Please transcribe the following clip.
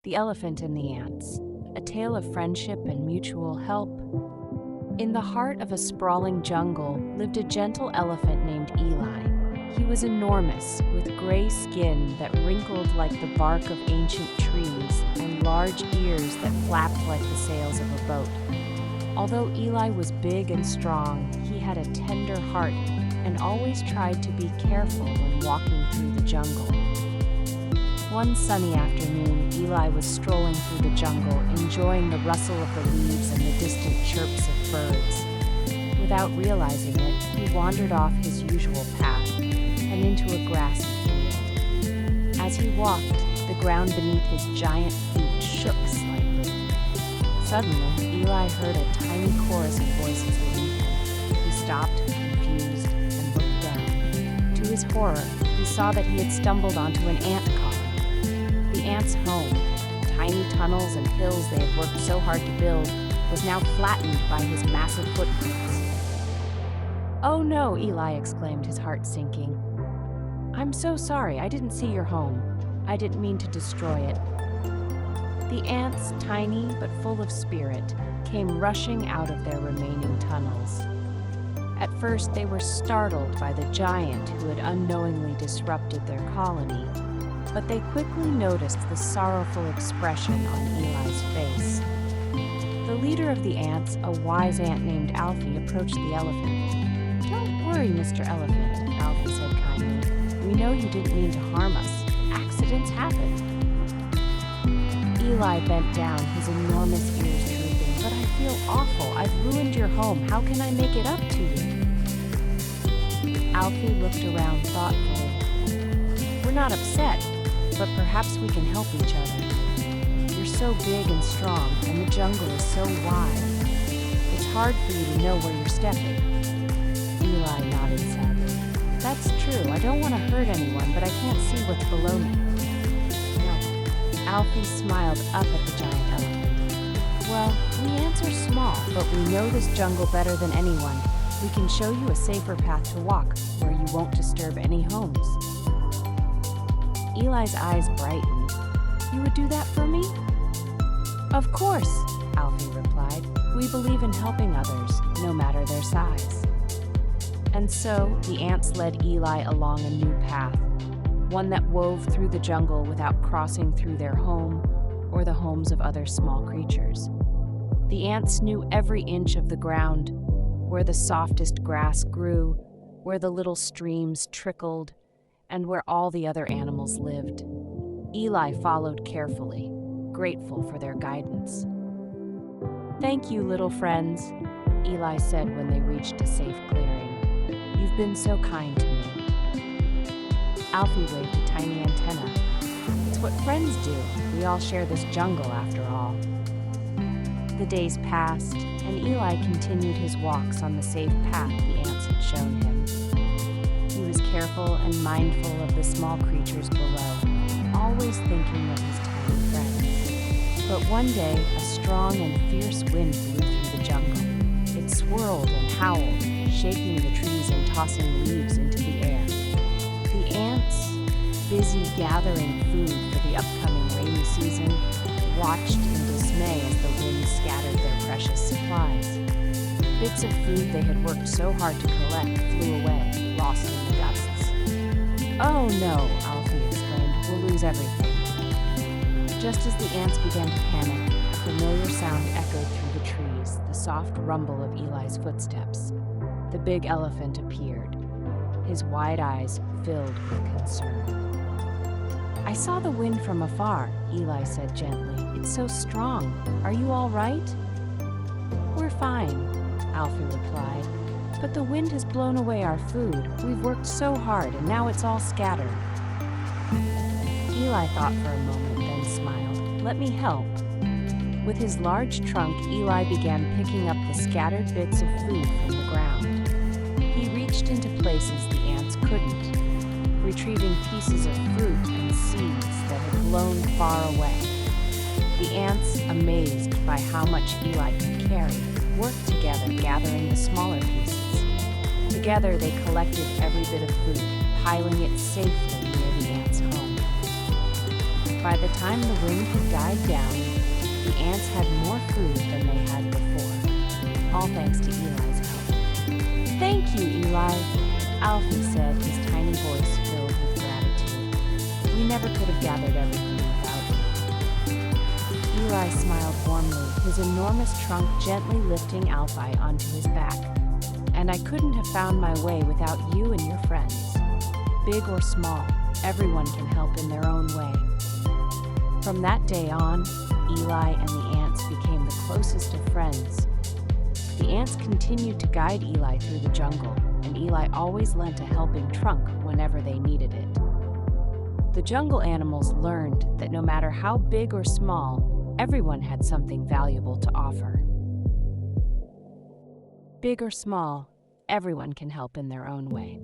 The Elephant and the Ants, a tale of friendship and mutual help. In the heart of a sprawling jungle lived a gentle elephant named Eli. He was enormous, with gray skin that wrinkled like the bark of ancient trees and large ears that flapped like the sails of a boat. Although Eli was big and strong, he had a tender heart and always tried to be careful when walking through the jungle. One sunny afternoon, Eli was strolling through the jungle, enjoying the rustle of the leaves and the distant chirps of birds. Without realizing it, he wandered off his usual path and into a grassy field. As he walked, the ground beneath his giant feet shook slightly. Suddenly, Eli heard a tiny chorus of voices beneath him. He stopped, confused, and looked down. To his horror, he saw that he had stumbled onto an ant colony. The ants' home, tiny tunnels and hills they had worked so hard to build, was now flattened by his massive footprints. "Oh no," Eli exclaimed, his heart sinking. "I'm so sorry, I didn't see your home. I didn't mean to destroy it." The ants, tiny but full of spirit, came rushing out of their remaining tunnels. At first, they were startled by the giant who had unknowingly disrupted their colony, but they quickly noticed the sorrowful expression on Eli's face. The leader of the ants, a wise ant named Alfie, approached the elephant. "Don't worry, Mr. Elephant," Alfie said kindly. "We know you didn't mean to harm us. Accidents happen." Eli bent down, his enormous ears drooping. "But I feel awful. I've ruined your home. How can I make it up to you?" Alfie looked around thoughtfully. "We're not upset, but perhaps we can help each other. You're so big and strong, and the jungle is so wide. It's hard for you to know where you're stepping." Eli nodded sadly. "That's true. I don't want to hurt anyone, but I can't see what's below me." Alfie smiled up at the giant elephant. "Well, we ants are small, but we know this jungle better than anyone. We can show you a safer path to walk, where you won't disturb any homes." Eli's eyes brightened. "You would do that for me?" "Of course," Alfie replied. "We believe in helping others, no matter their size." And so, the ants led Eli along a new path, one that wove through the jungle without crossing through their home or the homes of other small creatures. The ants knew every inch of the ground, where the softest grass grew, where the little streams trickled, and where all the other animals lived. Eli followed carefully, grateful for their guidance. "Thank you, little friends," Eli said when they reached a safe clearing. "You've been so kind to me." Alfie waved a tiny antenna. "It's what friends do. We all share this jungle, after all." The days passed, and Eli continued his walks on the safe path the ants had shown him. He was careful and mindful of the small creatures below, always thinking of his tiny friends. But one day, a strong and fierce wind blew through the jungle. It swirled and howled, shaking the trees and tossing leaves into the air. The ants, busy gathering food for the upcoming rainy season, watched in dismay as the wind scattered their precious supplies. Bits of food they had worked so hard to collect flew away, lost in the gusts. "Oh no," Alfie exclaimed, "we'll lose everything." Just as the ants began to panic, a familiar sound echoed through the trees, the soft rumble of Eli's footsteps. The big elephant appeared, his wide eyes filled with concern. "I saw the wind from afar," Eli said gently. "It's so strong. Are you all right?" "We're fine," Alfie replied. "But the wind has blown away our food. We've worked so hard, and now it's all scattered." Eli thought for a moment, then smiled. "Let me help." With his large trunk, Eli began picking up the scattered bits of food from the ground. He reached into places the ants couldn't, retrieving pieces of fruit and seeds that had blown far away. The ants, amazed by how much Eli could carry, worked together gathering the smaller pieces. Together they collected every bit of food, piling it safely near the ants' home. By the time the wind had died down, the ants had more food than they had before, all thanks to Eli's help. "Thank you, Eli," Alfie said, his tiny voice filled with gratitude. "We never could have gathered everything without you." Eli smiled warmly, his enormous trunk gently lifting Alfie onto his back. "And I couldn't have found my way without you and your friends. Big or small, everyone can help in their own way." From that day on, Eli and the ants became the closest of friends. The ants continued to guide Eli through the jungle, and Eli always lent a helping trunk whenever they needed it. The jungle animals learned that no matter how big or small, everyone had something valuable to offer. Big or small, everyone can help in their own way.